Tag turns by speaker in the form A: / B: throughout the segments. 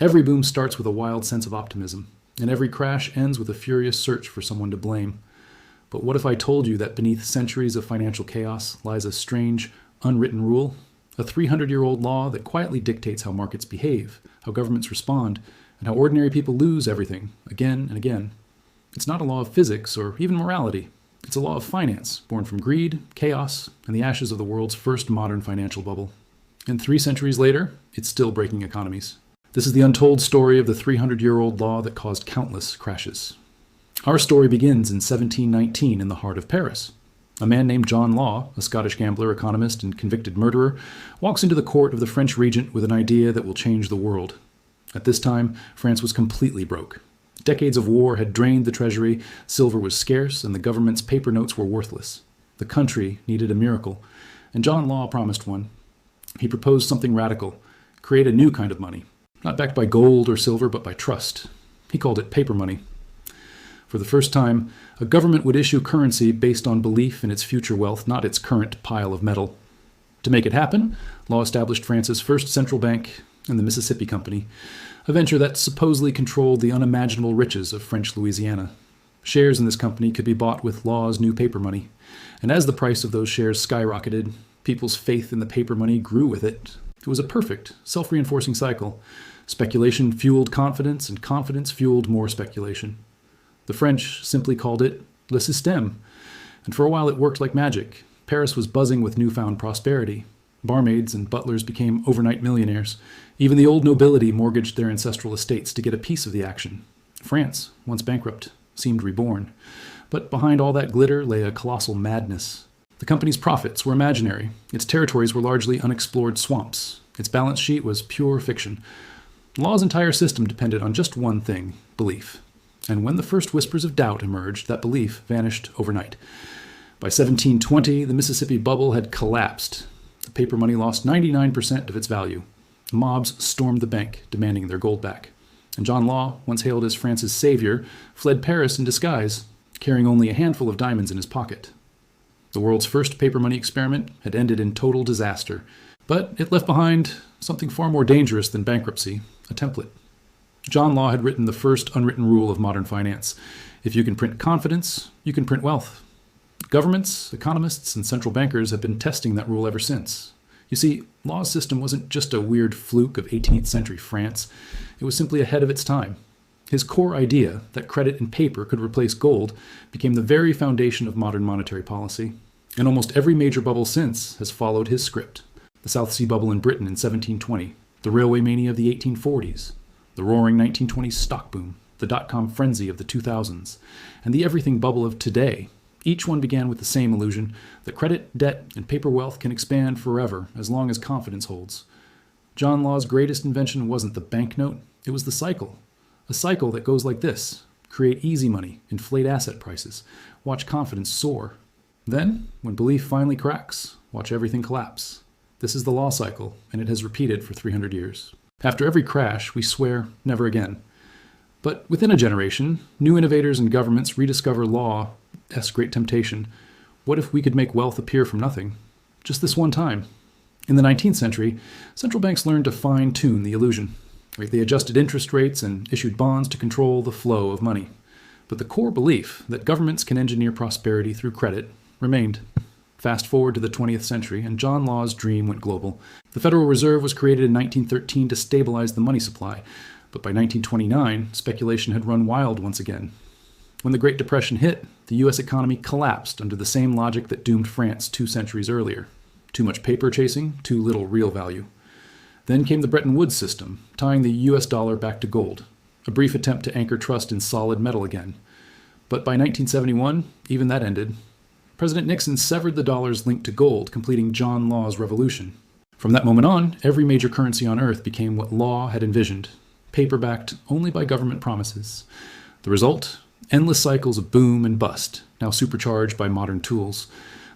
A: Every boom starts with a wild sense of optimism, and every crash ends with a furious search for someone to blame. But what if I told you that beneath centuries of financial chaos lies a strange, unwritten rule? A 300-year-old law that quietly dictates how markets behave, how governments respond, and how ordinary people lose everything, again and again. It's not a law of physics or even morality. It's a law of finance, born from greed, chaos, and the ashes of the world's first modern financial bubble. And 3 centuries later, it's still breaking economies. This is the untold story of the 300-year-old law that caused countless crashes. Our story begins in 1719 in the heart of Paris. A man named John Law, a Scottish gambler, economist, and convicted murderer, walks into the court of the French regent with an idea that will change the world. At this time, France was completely broke. Decades of war had drained the treasury, silver was scarce, and the government's paper notes were worthless. The country needed a miracle, and John Law promised one. He proposed something radical: create a new kind of money, not backed by gold or silver, but by trust. He called it paper money. For the first time, a government would issue currency based on belief in its future wealth, not its current pile of metal. To make it happen, Law established France's first central bank and the Mississippi Company, a venture that supposedly controlled the unimaginable riches of French Louisiana. Shares in this company could be bought with Law's new paper money, and as the price of those shares skyrocketed, people's faith in the paper money grew with it. It was a perfect, self-reinforcing cycle. Speculation fueled confidence, and confidence fueled more speculation. The French simply called it le système, and for a while it worked like magic. Paris was buzzing with newfound prosperity. Barmaids and butlers became overnight millionaires. Even the old nobility mortgaged their ancestral estates to get a piece of the action. France, once bankrupt, seemed reborn. But behind all that glitter lay a colossal madness. The company's profits were imaginary. Its territories were largely unexplored swamps. Its balance sheet was pure fiction. Law's entire system depended on just one thing: belief. And when the first whispers of doubt emerged, that belief vanished overnight. By 1720, the Mississippi bubble had collapsed. The paper money lost 99% of its value. Mobs stormed the bank, demanding their gold back. And John Law, once hailed as France's savior, fled Paris in disguise, carrying only a handful of diamonds in his pocket. The world's first paper money experiment had ended in total disaster, but it left behind something far more dangerous than bankruptcy: a template. John Law had written the first unwritten rule of modern finance: if you can print confidence, you can print wealth. Governments, economists, and central bankers have been testing that rule ever since. You see, Law's system wasn't just a weird fluke of 18th century France. It was simply ahead of its time. His core idea that credit and paper could replace gold became the very foundation of modern monetary policy. And almost every major bubble since has followed his script. The South Sea bubble in Britain in 1720, the railway mania of the 1840s, the roaring 1920s stock boom, the dot-com frenzy of the 2000s, and the everything bubble of today. Each one began with the same illusion that credit, debt, and paper wealth can expand forever as long as confidence holds. John Law's greatest invention wasn't the banknote, it was the cycle. A cycle that goes like this: create easy money, inflate asset prices, watch confidence soar. Then, when belief finally cracks, watch everything collapse. This is the Law cycle, and it has repeated for 300 years. After every crash, we swear never again. But within a generation, new innovators and governments rediscover Law's great temptation. What if we could make wealth appear from nothing? Just this one time. In the 19th century, central banks learned to fine-tune the illusion. They adjusted interest rates and issued bonds to control the flow of money. But the core belief that governments can engineer prosperity through credit remained. Fast forward to the 20th century, and John Law's dream went global. The Federal Reserve was created in 1913 to stabilize the money supply, but by 1929, speculation had run wild once again. When the Great Depression hit, the U.S. economy collapsed under the same logic that doomed France 2 centuries earlier. Too much paper chasing, too little real value. Then came the Bretton Woods system, tying the U.S. dollar back to gold, a brief attempt to anchor trust in solid metal again. But by 1971, even that ended. President Nixon severed the dollar's link to gold, completing John Law's revolution. From that moment on, every major currency on Earth became what Law had envisioned, paper-backed only by government promises. The result? Endless cycles of boom and bust, now supercharged by modern tools.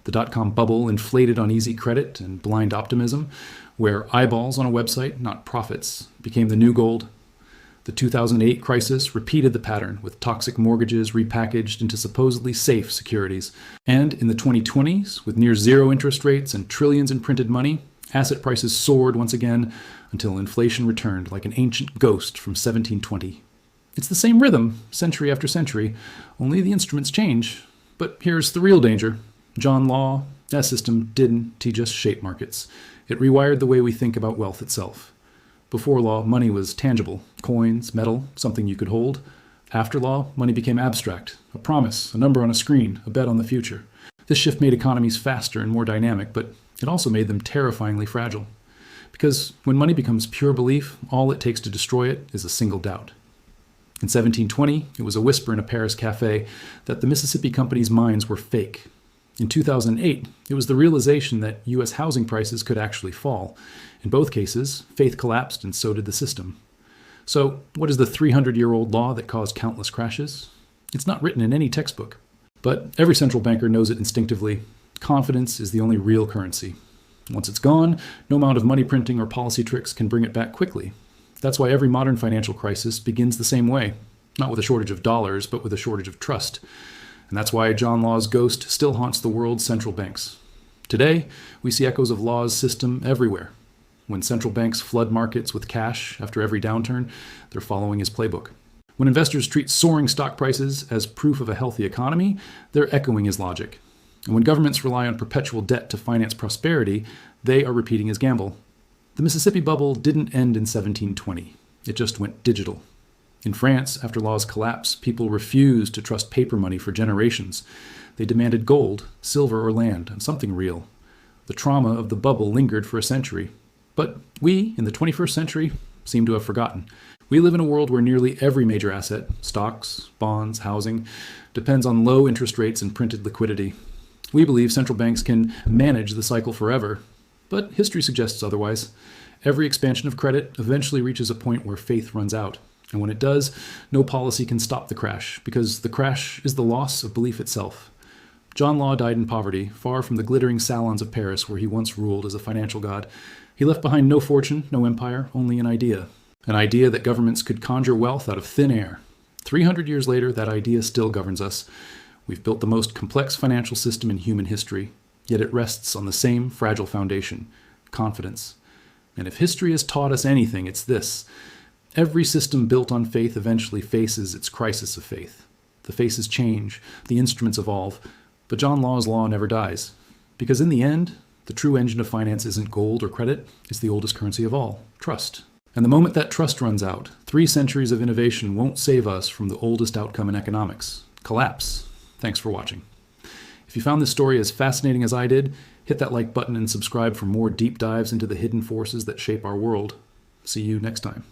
A: The dot-com bubble inflated on easy credit and blind optimism, where eyeballs on a website, not profits, became the new gold. The 2008 crisis repeated the pattern, with toxic mortgages repackaged into supposedly safe securities. And in the 2020s, with near zero interest rates and trillions in printed money, Asset prices soared once again until inflation returned like an ancient ghost from 1720. It's the same rhythm, century after century, only the instruments change. But here's the real danger. John Law, that system didn't just shape markets. It rewired the way we think about wealth itself. Before Law, money was tangible, coins, metal, something you could hold. After Law, money became abstract, a promise, a number on a screen, a bet on the future. This shift made economies faster and more dynamic, but it also made them terrifyingly fragile. Because when money becomes pure belief, all it takes to destroy it is a single doubt. In 1720, it was a whisper in a Paris cafe that the Mississippi Company's mines were fake. In 2008, it was the realization that U.S. housing prices could actually fall. In both cases, faith collapsed and so did the system. So, what is the 300-year-old law that caused countless crashes? It's not written in any textbook. But every central banker knows it instinctively. Confidence is the only real currency. Once it's gone, no amount of money printing or policy tricks can bring it back quickly. That's why every modern financial crisis begins the same way. Not with a shortage of dollars, but with a shortage of trust. And that's why John Law's ghost still haunts the world's central banks. Today, we see echoes of Law's system everywhere. When central banks flood markets with cash after every downturn, they're following his playbook. When investors treat soaring stock prices as proof of a healthy economy, they're echoing his logic. And when governments rely on perpetual debt to finance prosperity, they are repeating his gamble. The Mississippi bubble didn't end in 1720. It just went digital. In France, after Law's collapse, people refused to trust paper money for generations. They demanded gold, silver, or land, and something real. The trauma of the bubble lingered for a century. But we, in the 21st century, seem to have forgotten. We live in a world where nearly every major asset, stocks, bonds, housing, depends on low interest rates and printed liquidity. We believe central banks can manage the cycle forever, but history suggests otherwise. Every expansion of credit eventually reaches a point where faith runs out. And when it does, no policy can stop the crash, because the crash is the loss of belief itself. John Law died in poverty, far from the glittering salons of Paris where he once ruled as a financial god. He left behind no fortune, no empire, only an idea. An idea that governments could conjure wealth out of thin air. 300 years later, that idea still governs us. We've built the most complex financial system in human history, yet it rests on the same fragile foundation, confidence. And if history has taught us anything, it's this. Every system built on faith eventually faces its crisis of faith. The faces change, the instruments evolve, but John Law's law never dies. Because in the end, the true engine of finance isn't gold or credit, it's the oldest currency of all, trust. And the moment that trust runs out, 3 centuries of innovation won't save us from the oldest outcome in economics, collapse. Thanks for watching. If you found this story as fascinating as I did, hit that like button and subscribe for more deep dives into the hidden forces that shape our world. See you next time.